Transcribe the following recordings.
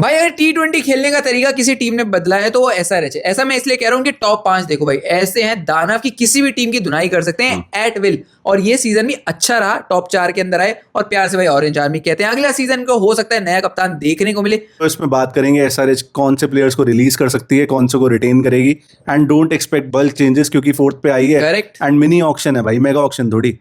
भाई अगर T20 खेलने का तरीका किसी टीम ने बदला है तो वो SRH है। ऐसा मैं इसलिए कह रहा हूँ कि टॉप 5 देखो भाई ऐसे हैं, दानव की किसी भी टीम की धुनाई कर सकते हैं एट विल, और ये सीजन भी अच्छा रहा, टॉप 4 के अंदर आए और प्यार से भाई ऑरेंज आर्मी कहते हैं। अगला सीजन को हो सकता है नया कप्तान देखने को मिले। तो इसमें बात करेंगे SRH कौन से प्लेयर्स को रिलीज कर सकती है, कौन से को रिटेन करेगी, and don't expect bulk changes क्योंकि 4th पे आई है। करेक्ट। एंड मिनी ऑक्शन है भाई, मेगा ऑक्शन थोड़ी।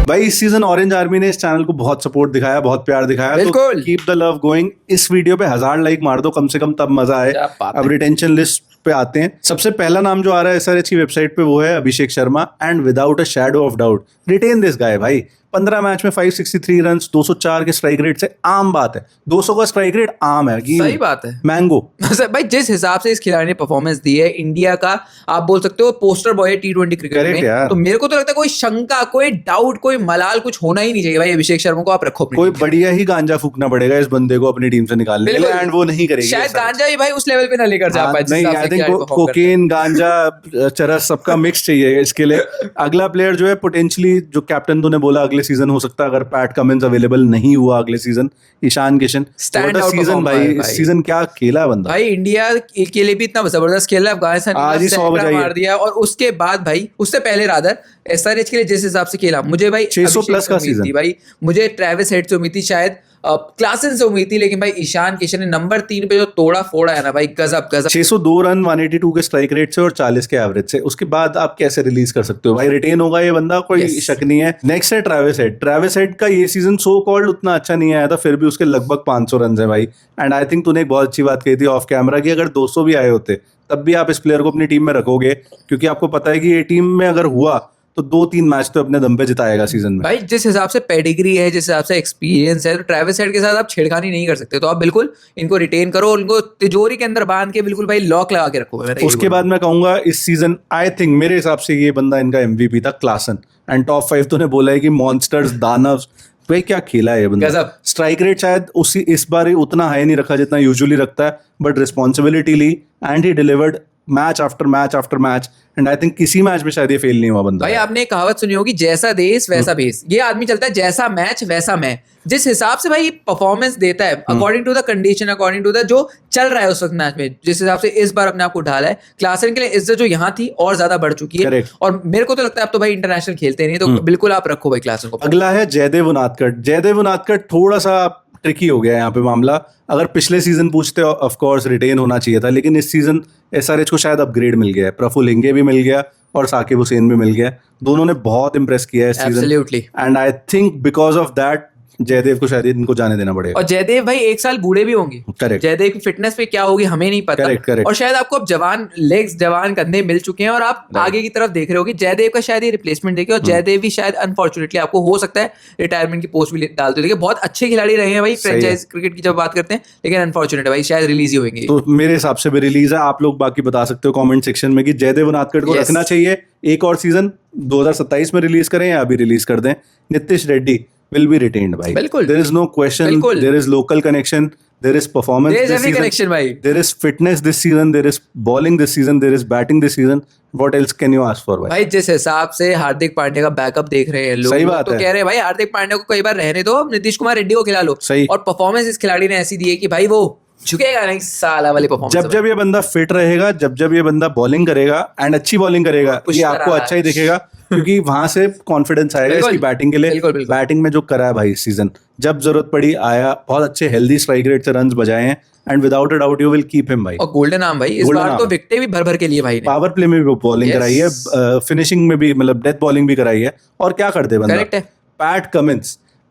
भाई इस सीजन ऑरेंज आर्मी ने इस चैनल को बहुत सपोर्ट दिखाया, बहुत प्यार दिखाया, बिल्कुल। तो कीप द लव गोइंग। इस वीडियो पे 1000 लाइक मार दो कम से कम, तब मजा आए। क्या बात अब रिटेंशन लिस्ट पे आते हैं। सबसे पहला नाम जो आ रहा है SRH की वेबसाइट पे वो है Abhishek Sharma, and without a shadow of doubt retain this guy भाई। 15 मैच में 563 रन, 204 के स्ट्राइक रेट से आम बात है। 200 का स्ट्राइक रेट आम है कि सही बात है। मैंगो। भाई जिस हिसाब से इस खिलाड़ी ने परफॉर्मेंस दी है, इंडिया का आप बोल सकते हो पोस्टर बॉय है T20 क्रिकेट Correct में यार। तो मेरे को तो लगता है कोई शंका, कोई डाउट, कोई मलाल कुछ होना ही नहीं चाहिए भाई। अभिषेक शर्मा को आप रखो अपनी कोई टीम में। बढ़िया ही गांजा फूकना पड़ेगा इस बंदे को अपनी टीम से निकालने के लिए, बिल्कुल। एंड वो नहीं करेगी। शायद SRH। गांजा ही भाई उस लेवल पे ना लेकर जा पाए जिस नहीं, हिसाब आई से थिंक खिलाड़ी perform करते हैं। कोकेन, गांजा, चरस सबका मिक्स चाहिए इसके लिए। अगला प्लेयर जो है पोटेंशियली, जो कैप्टन तूने बोला अगले सीजन हो सकता है अगर पैट कमिंस अवेलेबल नहीं हुआ अगले season, Ishan Kishan. Stand out season performer भाई, है इस भाई। सीजन क्या खेला है बंदा। भाई इंडिया के लिए भी इतना जबरदस्त खेल रहा है। अफगानिस्तान आज ही 100 बजाई है। मार दिया, और उसके बाद भाई उससे पहले रादर SRH के लिए जिस हिसाब से खेला, मुझे भाई 600 अभिषेक प्लस से का उम्मीद सीजन। थी भाई, मुझे ट्रेविस हेड से उम्मीद थी, शायद क्लासन से उम्मीद थी, लेकिन भाई ईशान किशन ने नंबर 3 पे जो तोड़ा फोड़ा है ना भाई, गजब गजब। 602 रन 182 के स्ट्राइक रेट से और 40 के एवरेज से, उसके बाद आप कैसे रिलीज कर सकते हो भाई। रिटेन होगा ये बंदा, कोई Yes. शक नहीं है। नेक्स्ट है ट्रेविस हेड। ट्रेविस हेड का ये सीजन सो कॉल्ड उतना अच्छा नहीं आया था, फिर भी उसके लगभग 500 रन है भाई। एंड आई थिंक तूने एक बहुत अच्छी बात कही थी ऑफ कैमरा की, अगर 200 भी आए होते तब भी आप इस प्लेयर को अपनी टीम में रखोगे, क्योंकि आपको पता है कि ये टीम में अगर हुआ तो 2-3 मैच तो अपने दम पे जिताएगा सीजन में। भाई जिस हिसाब से पेडिग्री है, जिस हिसाब से एक्सपीरियंस है, तो ट्रेविस हेड के साथ आप छेड़खानी नहीं कर सकते। तो आप बिल्कुल इनको रिटेन करो, उनको तिजोरी के अंदर बांध के बिल्कुल भाई लॉक लगा के रखो। उसके बाद मैं कहूंगा इस सीजन आई थिंक मेरे हिसाब से ये बंदा इनका MVP था, क्लासन। एंड टॉप 5 तूने बोला है कि मॉन्स्टर्स, दानव, भाई क्या खेला है ये बंदा। गजब। स्ट्राइक रेट शायद उसी इस बार उतना हाई नहीं रखा जितना यूजुअली रखता है, बट रिस्पॉन्सिबिलिटी ली and he delivered match after match after match. And I think किसी मैच में शायद ये फेल नहीं हुआ बंदा। भाई आपने एक कहावत सुनी होगी, जैसा देश वैसा भेस। ये आदमी चलता है जैसा मैच वैसा मैं। जिस हिसाब से भाई परफॉर्मेंस देता है according to the condition, according to the जो चल रहा है उस वक्त मैच में, जिस हिसाब से इस बार अपने आप को ढाला है, क्लासन के लिए इज्जत जो यहाँ थी और ज्यादा बढ़ चुकी है। Correct. और मेरे को तो लगता है अब तो भाई इंटरनेशनल खेलते नहीं, तो बिल्कुल आप रखो भाई क्लासन को। अगला है जयदेव उनादकट। जयदेव उनादकट थोड़ा सा ट्रिकी हो गया यहाँ पे मामला। अगर पिछले सीजन पूछते ऑफ कोर्स रिटेन होना चाहिए था, लेकिन इस सीजन SRH को शायद अपग्रेड मिल गया है। प्रफुल इंगे भी मिल गया और साकिब हुसैन भी मिल गया। दोनों ने बहुत इंप्रेस किया है इस season, Absolutely. And I think because of that Jaydev को शायद इनको जाने देना पड़ेगा। और जयदेव भाई 1 साल बूढ़े भी होंगे। Correct. जयदेव की फिटनेस पे क्या होगी हमें नहीं पता। Correct. और शायद आपको अब जवान लेग्स, जवान कंधे मिल चुके हैं और आप आगे की तरफ देख रहे होगे। जयदेव का शायद ये रिप्लेसमेंट देखिए, और जयदेव भी शायद अनफॉर्चुनेटली आपको हो सकता है रिटायरमेंट की पोस्ट भी डालते देखिए। बहुत अच्छे खिलाड़ी रहे हैं भाई फ्रेंचाइज क्रिकेट की जब बात करते हैं, लेकिन अनफॉर्चुनेट है भाई शायद रिलीज ही होंगे। तो मेरे हिसाब से भी रिलीज है। आप लोग बाकी बता सकते हो कमेंट सेक्शन में कि जयदेव उनादकट को Yes. रखना चाहिए एक और सीजन 2027 में रिलीज करें या अभी रिलीज कर दें। Nitish Reddy will be retained भाई। बिल्कुल। There is no question, बिल्कुल। there is local connection, there is performance There is this every season, connection भाई। there is fitness this season, there is bowling this season, there is batting this season. What else can you ask for भाई? भाई जिस हिसाब से हार्दिक पांड्या का backup देख रहे हैं लोग, सही बात तो है। कह रहे हैं भाई हार्दिक पांड्या को कई बार रहने दो, नीतीश कुमार रेड्डी को खिला लो। सही। और परफॉर्मेंस इस खिलाड़ी ने ऐसी दी है कि भाई वो झुकेगा नहीं, साला वाली परफॉर्मेंस। जब ये बंदा फिट रहेगा, जब ये बंदा बॉलिंग करेगा एंड अच्छी बॉलिंग करेगा, ये पुष्कर आपको आ रहा अच्छा है। ही दिखेगा, क्योंकि वहां से कॉन्फिडेंस आएगा बिल्कुल। इसकी बैटिंग के लिए। बिल्कुल, बिल्कुल। बैटिंग में जो करा है भाई इस सीजन, जब जरूरत पड़ी आया, बहुत अच्छे हेल्दी स्ट्राइक रेट से रन्स बजाए हैं, and without a doubt you will keep him भाई। और गोल्डन आर्म भाई इस Golden बार arm। तो विकेटें भी भर भर के लिए भाई ने। पावर प्ले में भी बॉलिंग Yes. कराई है, फिनिशिंग में भी, मतलब डेथ बॉलिंग भी कराई है। और क्या करते बंदा, Correct है।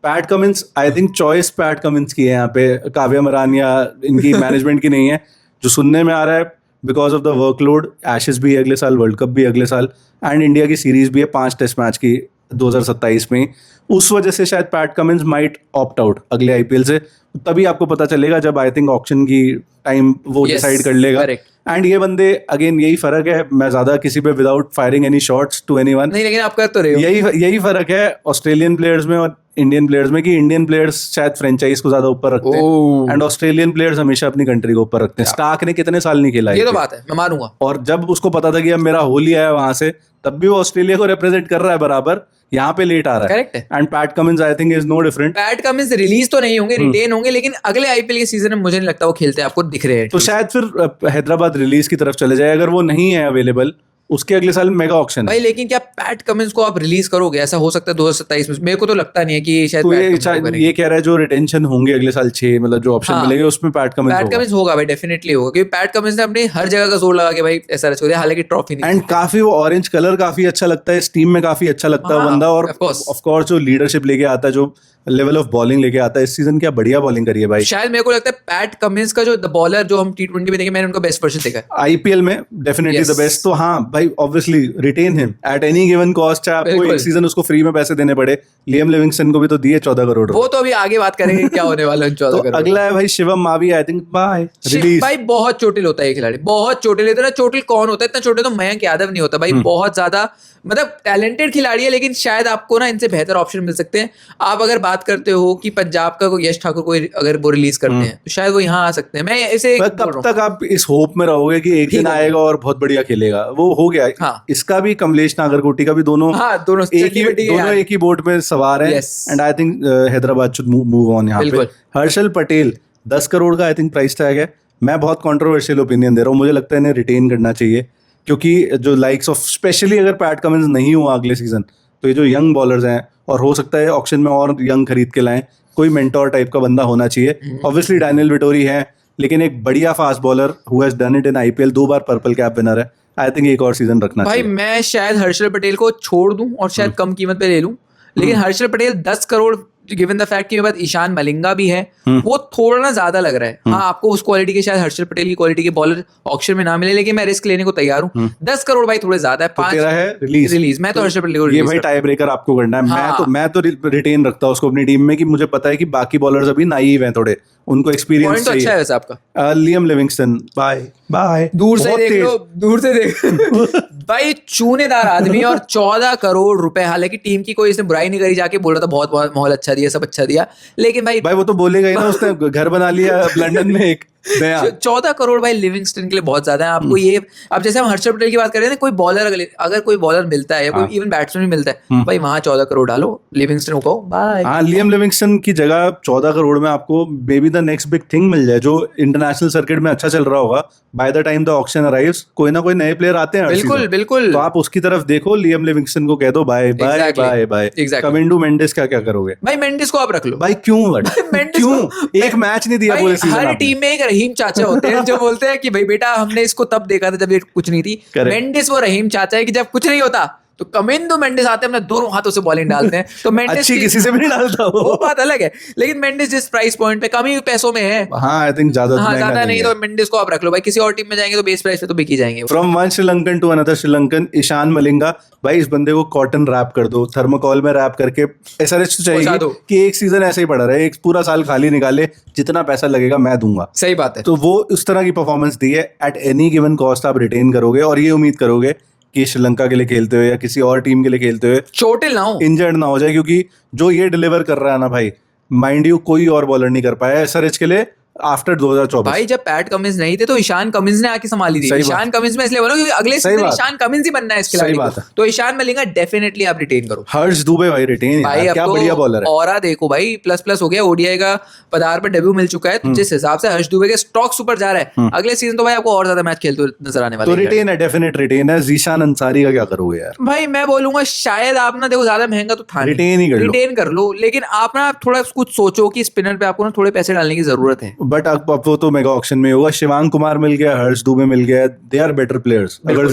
PAT Cummins I think choice PAT Cummins की है यहाँ पे, काव्या मरान या इनकी मैनेजमेंट की नहीं है। जो सुनने में आ रहा है because of the workload, ashes भी है अगले साल, वर्ल्ड कप भी अगले साल, एंड इंडिया की सीरीज भी है 5 टेस्ट मैच की 2027 में। उस वजह से शायद PAT Cummins might opt out अगले IPL से। तभी आपको पता चलेगा जब आई थिंक ऑक्शन की टाइम वो Yes, डिसाइड कर लेगा। correct. एंड ये बंदे अगेन यही फर्क है, मैं ज्यादा किसी पे without firing any shots to anyone, नहीं, लेकिन आप कर तो रहे हो। यही फर्क है ऑस्ट्रेलियन प्लेयर्स में और इंडियन प्लेयर्स में, कि इंडियन प्लेयर्स शायद फ्रेंचाइज को ज्यादा ऊपर रखते ओह। हैं एंड ऑस्ट्रेलियन प्लेयर्स हमेशा अपनी कंट्री को ऊपर रखते हैं। स्टार्क ने कितने साल नहीं खेला ये तो IPL? बात है, मैं मानूंगा। और जब उसको पता था कि अब मेरा होल ही आया वहां से, तब भी वो ऑस्ट्रेलिया को रिप्रेजेंट कर रहा है बराबर, यहाँ पे लेट आ रहा है। करेक्ट है। And Pat Cummins I think is no different. Pat Cummins release तो नहीं होंगे, रिटेन होंगे, लेकिन अगले आईपीएल के सीजन में मुझे नहीं लगता वो खेलते आपको दिख रहे हैं। तो शायद फिर हैदराबाद रिलीज की तरफ चले जाए। अगर वो नहीं है अवेलेबल, उसके अगले साल मेगा ऑक्शन भाई लेकिन क्या पैट कमिंस को आप रिलीज करोगे? ऐसा हो सकता है 2027 में? मेरे को तो लगता नहीं है कि शायद तो पैट कमिंस को ये कह रहा है जो रिटेंशन होंगे अगले साल 6, मतलब जो ऑप्शन हाँ। मिलेंगे उसमें पैट कमिंस होगा भाई, डेफिनेटली होगा, क्योंकि पैट कमिंस ने अपनी हर जगह का जोर लगा के भाई ऐसा रच दिया, हालांकि ट्रॉफी नहीं। एंड काफी वो ऑरेंज कलर काफी अच्छा लगता है, इस टीम में काफी अच्छा लगता है हाँ, बंदा। और of course। ऑफ कोर्स जो लीडरशिप लेके आता है, जो लेवल ऑफ बॉलिंग लेके आता है इस सीजन, क्या बढ़िया बॉलिंग करी है भाई। शायद मेरे को लगता है पैट कमिंस का जो द बॉलर जो हम T20 में देखे, मैंने उनका बेस्ट वर्जन देखा है आईपीएल में, डेफिनेटली Yes। The best. तो हाँ भाई, obviously retain him at any given cost. चाहे आपको बिल्कुल। एक सीजन उसको फ्री में पैसे देने पड़े। लियम लिविंगस्टन को भी तो दिए 14 करोड़। वो तो अभी आगे बात करेंगे क्या होने वाला है उन 14 तो करोड़। अगला है भाई Shivam Mavi, I think by release. भाई बहुत चोटिल होता है ये खिलाड़ी, बहुत चोटिल। इतना चोटिल कौन होता है? इतना चोटिल तो मयंक यादव नहीं होता भाई। बहुत ज्यादा मतलब टैलेंटेड खिलाड़ी है, लेकिन शायद आपको ना इनसे बेहतर ऑप्शन मिल सकते हैं। आप अगर बात करते हो कि पंजाब का कोई यश ठाकुर को अगर वो रिलीज करते हैं तो शायद वो यहाँ आ सकते हैं। मैं इसे कब तक आप इस होप में रहोगे कि एक दिन आएगा और बहुत बढ़िया खेलेगा? वो हो गया। हाँ। इसका भी कमलेश नागरकोटी का भी दोनों दोनों एक ही बोट में सवार हैं। And I think Hyderabad should move on यहाँ पे। हर्षल पटेल 10 करोड़ का आई थिंक प्राइस टैग है। मैं बहुत कंट्रोवर्शियल ओपिनियन दे रहा हूँ, मुझे लगता है इन्हें रिटेन करना चाहिए, क्योंकि जो लाइक्स ऑफ स्पेशली अगर पैट कमिंस नहीं हुआ अगले सीजन, तो ये जो यंग बॉलर्स हैं, और हो सकता है ऑक्शन में और यंग खरीद के लाएं, कोई मेंटोर टाइप का बंदा होना चाहिए। ऑब्वियसली डैनियल विटोरी है, लेकिन एक बढ़िया fast bowler who has done it in IPL, 2 बार पर्पल कैप विनर है। आई थिंक एक और सीजन रखना भाई चाहिए। मैं शायद हर्षल पटेल को छोड़ दूं और शायद कम कीमत पे ले लूं, लेकिन Harshal Patel 10 crore given the fact कि मेरे पास ईशान मलिंगा भी है, वो थोड़ा ना ज्यादा लग रहा है। हाँ, आपको उस क्वालिटी के शायद हर्षल पटेल की क्वालिटी के बॉलर ऑक्शन में ना मिले, लेकिन मैं रिस्क लेने को तैयार हूँ। 10 करोड़ भाई थोड़े ज्यादा है। 5 तेरा है रिलीज। मैं तो हर्षल पटेल को ये भाई टाई ब्रेकर आपको करना है। मैं तो रिटेन रखता हूँ उसको अपनी टीम में, कि मुझे पता है कि बाकी बॉलर्स अभी नाइव हैं थोड़े, उनको एक्सपीरियंस पॉइंट तो अच्छा है वैसे आपका। लियम लिविंगस्टन बाय दूर से देख लो, दूर से देख भाई चूनेदार आदमी और 14 करोड़ रुपए। हालांकि टीम की कोई इसने बुराई नहीं करी, जाके बोल रहा था बहुत माहौल अच्छा दिया, सब अच्छा दिया, लेकिन भाई वो तो बोलेगा ही ना, उसने घर बना लिया लंदन में एक। 14 करोड़ भाई लिविंगस्टन के लिए बहुत ज्यादा है। आपको ये, अब जैसे हम हर्षल पटेल की बात कर रहे हैं ना, कोई बॉलर अगर कोई बॉलर मिलता है या कोई इवन बैट्समैन भी मिलता है, भाई वहां 14 करोड़ डालो, लिविंगस्टन को कहो बाय। हाँ, लियम लिविंगस्टन की जगह 14 करोड़ में आपको baby the next big thing मिल जाए, जो इंटरनेशनल सर्किट में अच्छा चल रहा होगा। By the time the auction arrives, कोई ना कोई नए प्लेयर आते हैं। बिल्कुल बिल्कुल। तो आप उसकी तरफ देखो, लियम लिविंगस्टन को कह दो bye bye bye bye. Kamindu Mendis क्या करोगे? भाई मेंडिस को आप रख लो। भाई क्यों एक मैच नहीं दिया पूरे सीजन? हर टीम में एक रहीम चाचा होते हैं जो बोलते हैं कि भाई बेटा हमने इसको तब देखा था जब ये कुछ नहीं थी। मेंडिस वो रहीम चाचा है कि जब कुछ नहीं होता तो कमिंदो मेंडिस आते हैं, अपने दोनों हाथों से बॉलिंग डालते हैं। तो मेंडिस अच्छी किसी से भी नहीं डालता वो बात अलग है, लेकिन मेंडिस जिस प्राइस पॉइंट पे, कम ही पैसों में है। हाँ, आई थिंक ज्यादा नहीं, तो मेंडिस को आप रख लो भाई। किसी और टीम में जाएंगे तो बेस प्राइस पे तो बिकी जाएंगे। From one Sri Lankan to another Sri Lankan, Eshan Malinga. भाई इस बंदे को कॉटन रैप कर दो, थर्मोकॉल में रैप करके SRH तो चाहिए कि एक सीजन ऐसे ही पड़ा रहे, एक पूरा साल खाली निकाले, जितना पैसा लगेगा मैं दूंगा। सही बात है। तो वो उस तरह की परफॉर्मेंस दी है। एट एनी गिवन कॉस्ट आप रिटेन करोगे, और ये उम्मीद करोगे कि श्रीलंका के लिए खेलते हुए या किसी और टीम के लिए खेलते हुए चोटिल ना हो, इंजर्ड ना हो जाए, क्योंकि जो ये डिलीवर कर रहा है ना भाई, माइंड यू कोई और बॉलर नहीं कर पाया SRH के लिए आफ्टर 2024। भाई जब पैट कमिंस नहीं थे तो ईशान कमिंस ने आके संभाली थी। ईशान कमिंस में इसलिए बोला क्योंकि अगले सीजन ईशान कमिंस ही बनना है इस खिलाड़ी को। तो ईशान मलिंगा डेफिनेटली आप रिटेन करो। हर्ष दुबे भाई रिटेन, भाई क्या बढ़िया बॉलर है। और देखो भाई प्लस हो गया, ओडीआई का पदार पर डेब्यू मिल चुका है। तो जिस हिसाब से हर्ष दुबे के स्टॉक्स ऊपर जा रहा है, अगले सीजन तो भाई आपको और ज्यादा मैच खेलते हुए नजर आने वाले। तो रिटेन है, डेफिनेट रिटेन है। जीशान अंसारी का क्या करोगे यार? भाई मैं बोलूंगा शायद आप ना, देखो ज्यादा महंगा तो था, रिटेन कर लो, लेकिन आप ना थोड़ा कुछ सोचो कि स्पिनर पे आपको ना थोड़े पैसे डालने की जरूरत है। बट अब वो तो मेगा ऑक्शन में होगा। शिवांग कुमार मिल गया, हर्ष दुबे मिल गया, दे आर बेटर प्लेयर्स। अगर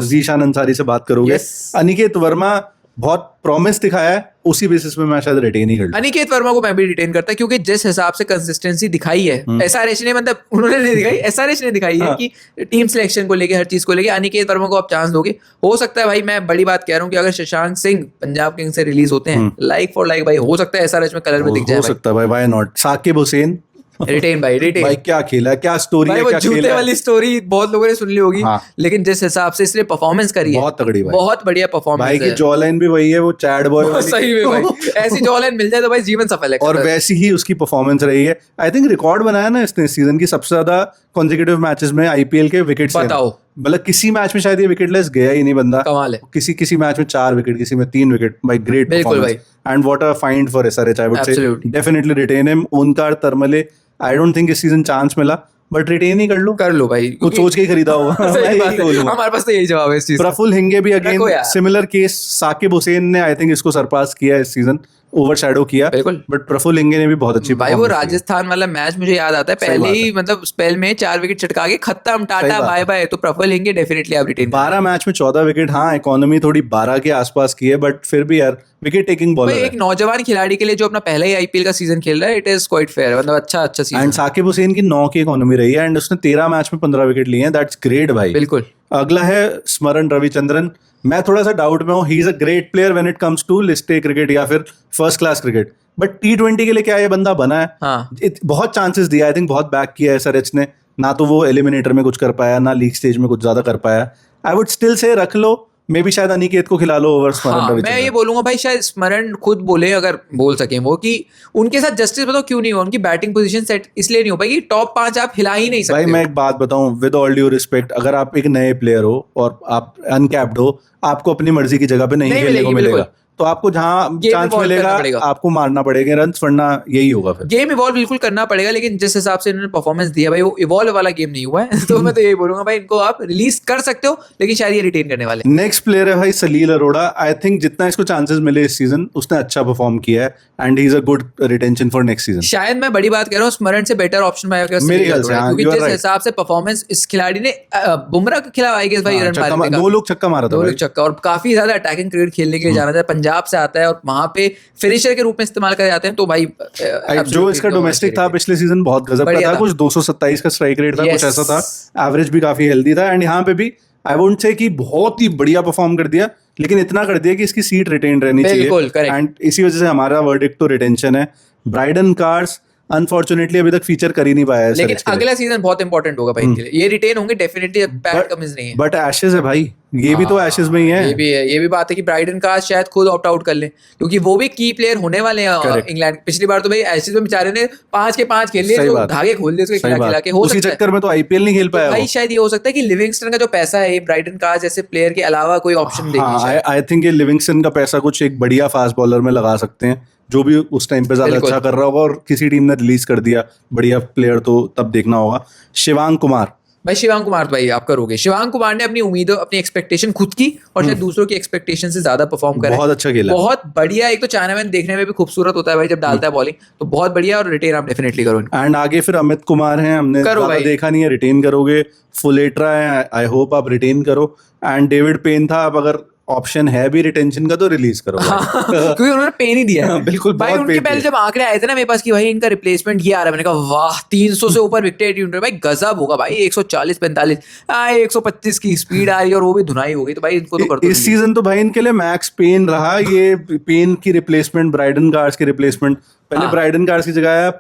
जीशान अंसारी से बात करोगे, अनिकेत वर्मा बहुत प्रॉमिस दिखाया है, उसी बेसिस पे मैं शायद रिटेन ही कर लूं। अनिकेत वर्मा को मैं भी रिटेन करता, क्योंकि जिस हिसाब से कंसिस्टेंसी दिखाई है SRH ने, मतलब उन्होंने नहीं दिखाई, SRH ने दिखाई है कि टीम सिलेक्शन को लेके, हर चीज को लेके अनिकेत वर्मा को आप चांस दोगे। हो सकता है भाई, मैं बड़ी बात कह रहा हूँ कि अगर शशांक सिंह पंजाब किंग्स से रिलीज होते हैं लाइक फॉर लाइक, भाई हो सकता है SRH में कलर में दिख जाए। हो सकता है भाई, why not. Sakib Hussain retain भाई क्या खेला, क्या स्टोरी है, क्या जूते वाली स्टोरी बहुत लोगों ने सुन ली होगी। लेकिन जिस हिसाब से इसने परफॉर्मेंस करी है, बहुत तगड़ी भाई, बहुत बढ़िया परफॉर्मेंस भाई की जॉ लाइन भी वही है, वो चैट बॉय वाली। सही में भाई ऐसी जॉ लाइन मिल जाए तो भाई जीवन सफल है। और वैसी ही उसकी परफॉर्मेंस रही है। आई थिंक रिकॉर्ड बनाया ना इसने सीजन की सबसे ज्यादा कॉन्जिक्यूटिव मैचेस में आईपीएल के विकेट्स बताओ। मतलब किसी मैच में शायद ये विकेटलेस गया ही नहीं बंदा, कमाल है। किसी मैच में 4 विकेट, किसी में 3 विकेट, भाई ग्रेट बिल्कुल performance and what a find for SRH. I would say Absolutely. Definitely retain him. Omkar Tarmale, I don't think इस सीजन चांस मिला, बट रिटेन ही कर लो भाई, कुछ सोच के ही खरीदा होगा। मैं सही बात यही है। बोलूंगा। हमारे पास तो यही जवाब है इस चीज का। प्रफुल हिंगे भी अगेन रखो यार। सिमिलर केस, साकिब हुसैन ने आई थिंक इसको सरपास किया इस सीजन, ओवरशैडो किया, बिल्कुल। बट प्रफुल हिंगे ने भी बहुत अच्छी भाई वो performance की है। राजस्थान वाला मैच मुझे याद आता है, सही पहले बात ही है। मतलब स्पेल में 4 विकेट चटका के खत्म, टाटा सही बात बाय है। बाय। तो प्रफुल हिंगे डेफिनेटली आप रिटेन 12 मैच में 14 विकेट, हाँ इकोनॉमी थोड़ी 12 के आसपास की है, बट फिर भी यार विकेट टेकिंग भाई बॉलर एक है। नौजवान खिलाड़ी के लिए जो अपना पहला ही आईपीएल का सीजन खेल रहा है, इट इज क्वाइट फेयर, मतलब अच्छा एंड सीजन। साकिब हुसैन की 9 की इकोनॉमी रही है एंड उसने 13 मैच में 15 विकेट लिए हैं, दैट्स ग्रेट भाई। बिल्कुल। अगला है स्मरण रविचंद्रन। मैं थोड़ा सा डाउट में हूँ, he is a great player when it comes to list A cricket या फिर first class cricket, but T20 के लिए क्या ये बंदा बना है? हाँ। बहुत चांसेस दिया, आई थिंक बहुत बैक किया है एसआरएच ने, ना तो वो एलिमिनेटर में कुछ कर पाया, ना लीग स्टेज में कुछ ज्यादा कर पाया। आई वुड स्टिल से रख लो, मे बी शायद अनिकेत को खिला लो ओवर स्मरण हाँ, मैं रविचंद्रन। ये बोलूंगा भाई, शायद स्मरण खुद बोले, अगर बोल सके वो, कि उनके साथ जस्टिस बताओ क्यों नहीं हुआ, उनकी बैटिंग पोजीशन सेट इसलिए नहीं हो पाई कि टॉप 5 आप हिला ही नहीं सकते भाई हो। मैं एक बात बताऊं, विद ऑल ड्यू रिस्पेक्ट, अगर आप एक नए प्लेयर हो और आप अनकैप्ड हो, आपको अपनी मर्जी की जगह पे नहीं नहीं खेलने को मिलेगी, मिलेगा, बिल्कुल। तो आपको जहां Game चांस evolve मिलेगा करना पड़ेगा। आपको मारना पड़ेगा रन, वरना यही होगा फिर। गेम इवॉल्व बिल्कुल करना पड़ेगा, लेकिन जिस हिसाब से इन्होंने परफॉर्मेंस दिया भाई, वो इवॉल्व वाला गेम नहीं हुआ है। तो मैं तो यही बोलूंगा भाई, इनको आप रिलीज कर सकते हो, लेकिन शायद ये रिटेन करने वाले। नेक्स्ट प्लेयर है भाई सलील अरोड़ा। आई थिंक जितना इसको चांसेस मिले इस सीजन, उसने अच्छा परफॉर्म किया है and he is a good retention for next season. शायद मैं बड़ी बात कह रहा हूँ, स्मरण से बेटर ऑप्शन मेरे ख्याल से, हाँ, क्योंकि you are जिस right. हिसाब से परफॉर्मेंस इस खिलाड़ी ने बुमराह के खिलाफ आई गेस भाई रन मारे थे 2 लोग छक्का मारा था 2 भाई। लोग छक्का, और काफी ज्यादा अटैकिंग क्रिकेट खेलने के लिए जाना था, पंजाब से आता है और वहां पे फिनिशर के रूप में इस्तेमाल करे जाते हैं, तो भाई जो इसका डोमेस्टिक था पिछले सीजन बहुत गजब का बढ़िया था, था। कुछ 227 का स्ट्राइक रेट था, Yes. कुछ ऐसा था, एवरेज भी काफी हेल्दी था, एंड यहाँ पे भी आई वुडंट से कि बहुत ही बढ़िया परफॉर्म कर दिया, लेकिन इतना कर दिया कि इसकी सीट रिटेन रहनी बिल्कुल, चाहिए, correct. एंड इसी वजह से हमारा वर्डिक्ट तो रिटेंशन है। ब्राइडन कार्स अनफॉर्चुनेटली अभी तक फीचर कर ही नहीं पाया है लेकिन अगला सीजन बहुत इंपॉर्टेंट होगा भाई इनके लिए, ये रिटेन होंगे डेफिनेटली, पैट कमिंस नहीं है। बट एशेज है भाई, ये भी तो एशेज में ही है। ये भी बात है कि ब्राइडन का शायद खुद ऑप्ट आउट कर ले, क्योंकि वो भी की प्लेयर होने वाले हैं Correct. इंग्लैंड। पिछली बार तो भाई एशेज में बेचारे ने 5 के 5 खेल लिए, सही तो बात। धागे खोल दिए उसके सही खिला बात। के। हो उसी सकता है चक्कर में तो आईपीएल नहीं खेल पाया भाई, वो। शायद ये हो सकता है कि लिविंगस्टन का जो पैसा है, ब्राइडन का जैसे प्लेयर के अलावा कोई ऑप्शन देगी हाँ, शायद। आई थिंक ये लिविंगस्टन का पैसा कुछ एक बढ़िया फास्ट बॉलर में लगा सकते हैं, जो भी उस टाइम पे ज्यादा बिल्कुल। अच्छा कर रहा होगा, और किसी टीम ने रिलीज कर दिया बढ़िया प्लेयर तो तब देखना होगा। शिवांग कुमार, भाई शिवांग कुमार तो भाई आप करोगे। शिवांग कुमार ने अपनी उम्मीदों, अपनी एक्सपेक्टेशन खुद की और शायद दूसरों की एक्सपेक्टेशन से ज्यादा परफॉर्म करा है। बहुत अच्छा खेला। बहुत बढ़िया। एक तो चाइनामैन देखने में भी खूबसूरत होता है भाई जब डालता है बॉलिंग, तो बहुत बढ़िया, और रिटेन आप डेफिनेटली करो इनको। एंड आगे फिर अमित कुमार हैं, हमने करो ज्यादा भाई। देखा नहीं है, रिटेन करोगे। फुलेट्रा है, आई होप आप रिटेन करो। एंड डेविड पेन था, अब अगर ऑप्शन है भी रिटेंशन का तो रिलीज करो भाई। क्योंकि उन्होंने पेन ही दिया है। हाँ, बिल्कुल, भाई बहुत उनके पेन पहले दिया। जब आंकड़े आए थे ना मेरे पास कि भाई इनका रिप्लेसमेंट ये आ रहा है, मैंने कहा वाह 300 से ऊपर विकेट भाई गजब होगा भाई। 140-45 125 की स्पीड आ रही है और वो भी धुनाई हो गई, तो भाई इनको तो कर दो। इस सीजन तो भाई इनके लिए मैक्स पेन रहा, ये पेन की रिप्लेसमेंट, ब्राइडन कार्स की रिप्लेसमेंट। पहले हाँ। ब्राइडन कार्स की जगह है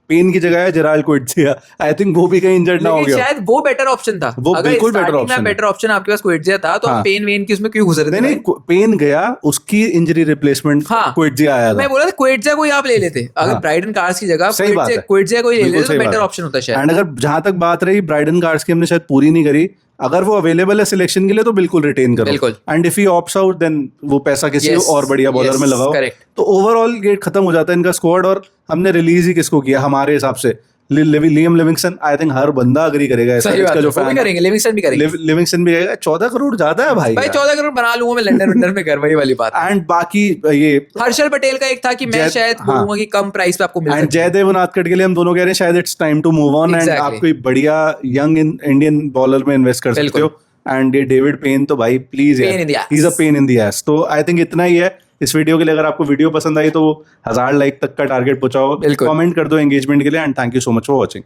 पेन की जगह है जेराल्ड क्विटजिया। आई थिंक वो भी कहीं इंजर्ड ना हो लेकिन गया। शायद वो बेटर ऑप्शन था। वो बिल्कुल better option है। बेटर ऑप्शन आपके पास क्विटजिया था, तो हाँ। पेन वेन की उसमें क्यों घुस रहे थे नहीं, भाई? पेन गया, उसकी इंजरी रिप्लेसमेंट हाँ। क्विटजिया आया था। मैं बोला था क्विटजिया को ही आप ले लेते, अगर हाँ। ब्राइडन कार्स की जगह सही बात है। क्विटजिया को ही ले बिल्कुल लेते सही तो बात बेटर है। ऑप्शन होता शायद। एंड अगर जहां तक बात रही ब्राइडन कार्स की, हमने शायद पूरी नहीं करी, अगर वो अवेलेबल है सिलेक्शन के लिए तो बिल्कुल रिटेन करो। बिल्कुल। And if he opts out then वो पैसा किसी Yes, और बढ़िया बॉलर yes, में लगाओ। correct. तो ओवरऑल ये खत्म हो जाता है इनका स्क्वाड। और हमने रिलीज ही किसको किया हमारे हिसाब से? Liam Livingstone. आई थिंक हर बंदा अग्री करेगा सही बात इसका है, जो वो भी फैन करेंगे, लिविंगस्टन भी करेंगे। लिविंगस्टन भी कहेगा 14 करोड़ ज्यादा है भाई। भाई 14 करोड़ बना लूंगा मैं लंदन में घर, वही वाली बात है। एंड बाकी ये हर्षल पटेल का एक था कि मैं जय- शायद हाँ। बोलूंगा कि कम प्राइस पे आपको मिल एंड सकता है। जयदेव उनादकट के लिए हम दोनों कह रहे हैं शायद it's time to move on, and Exactly. आप कोई बढ़िया यंग इंडियन बॉलर में इन्वेस्ट कर सकते बिल्कुल। हो। एंड ये डेविड पेन तो भाई please Pain in the ass. He is a pain in the S. तो आई थिंक इतना ही है इस वीडियो के लिए। अगर आपको वीडियो पसंद आई तो 1000 लाइक तक का टारगेट पहुंचाओ, बिल्कुल। कमेंट कर दो एंगेजमेंट के लिए। And thank you so much for watching.